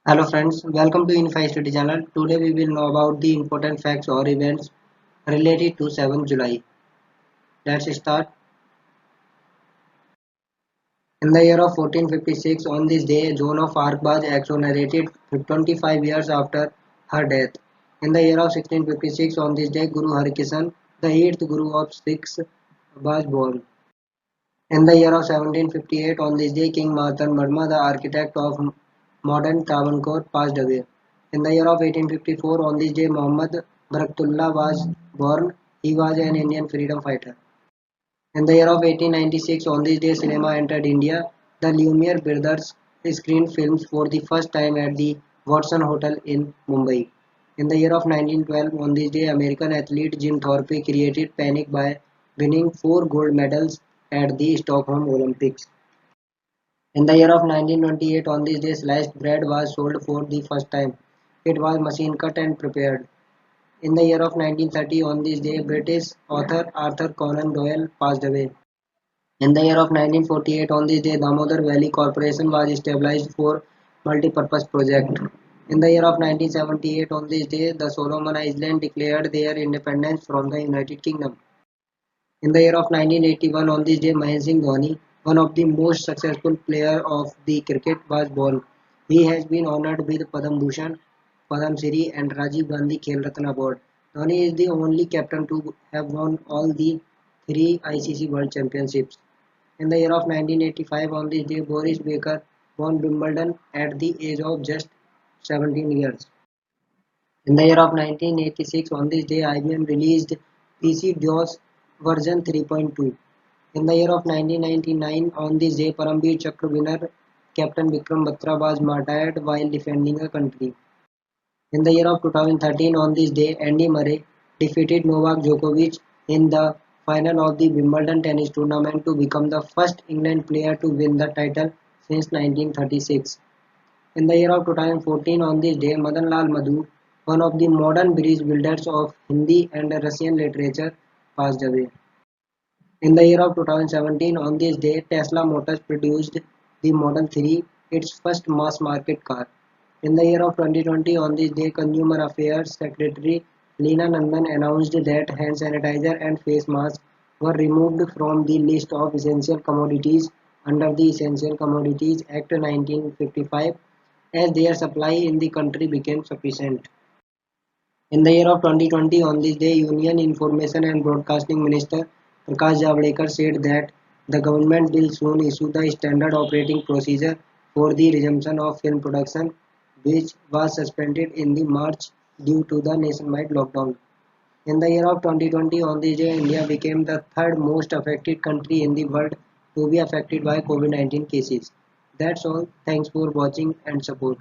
Hello friends, welcome to Unify Study channel. Today we will know about the important facts or events related to 7th July. Let's start. In the year of 1456, on this day, Joan of Arc was exonerated 25 years after her death. In the year of 1656, on this day, Guru Harkishan, the 8th Guru of Sikhs, was born. In the year of 1758, on this day, King Martan Verma, the architect of modern Travancore, passed away. In the year of 1854, on this day, Muhammad Baraktullah was born. He was an Indian freedom fighter. In the year of 1896, on this day, cinema entered India. The Lumiere brothers screened films for the first time at the Watson Hotel in Mumbai. In the year of 1912, on this day, American athlete Jim Thorpe created panic by winning 4 gold medals at the Stockholm Olympics. In the year of 1928, on this day, sliced bread was sold for the first time. It was machine cut and prepared. In the year of 1930, on this day, British author Arthur Conan Doyle passed away. In the year of 1948, on this day, Damodar Valley Corporation was established for multi-purpose project. In the year of 1978, on this day, the Solomon Islands declared their independence from the United Kingdom. In the year of 1981, on this day, Mahendra Singh Dhoni, one of the most successful players of the cricket, was born. He has been honored with Padam Bhushan, Padam Shri, and Rajiv Gandhi Khel Ratna Award. Dhoni is the only captain to have won all the three ICC World Championships. In the year of 1985, on this day, Boris Becker won Wimbledon at the age of just 17 years. In the year of 1986, on this day, IBM released PC-DOS version 3.2. In the year of 1999, on this day, Paramveer Chakra winner Captain Vikram Batra was martyred while defending a country. In the year of 2013, on this day, Andy Murray defeated Novak Djokovic in the final of the Wimbledon tennis tournament to become the first England player to win the title since 1936. In the year of 2014, on this day, Madan Lal Madhu, one of the modern bridge builders of Hindi and Russian literature, passed away. In the year of 2017, on this day, Tesla Motors produced the Model 3, its first mass market car. In the year of 2020, on this day, Consumer Affairs Secretary Leena Nandan announced that hand sanitizer and face masks were removed from the list of essential commodities under the Essential Commodities Act 1955 as their supply in the country became sufficient. In the year of 2020, on this day, Union Information and Broadcasting Minister Prakash Javadekar said that the government will soon issue the standard operating procedure for the resumption of film production, which was suspended in the March due to the nationwide lockdown. In the year of 2020, on this day, India became the third most affected country in the world to be affected by COVID-19 cases. That's all. Thanks for watching and support.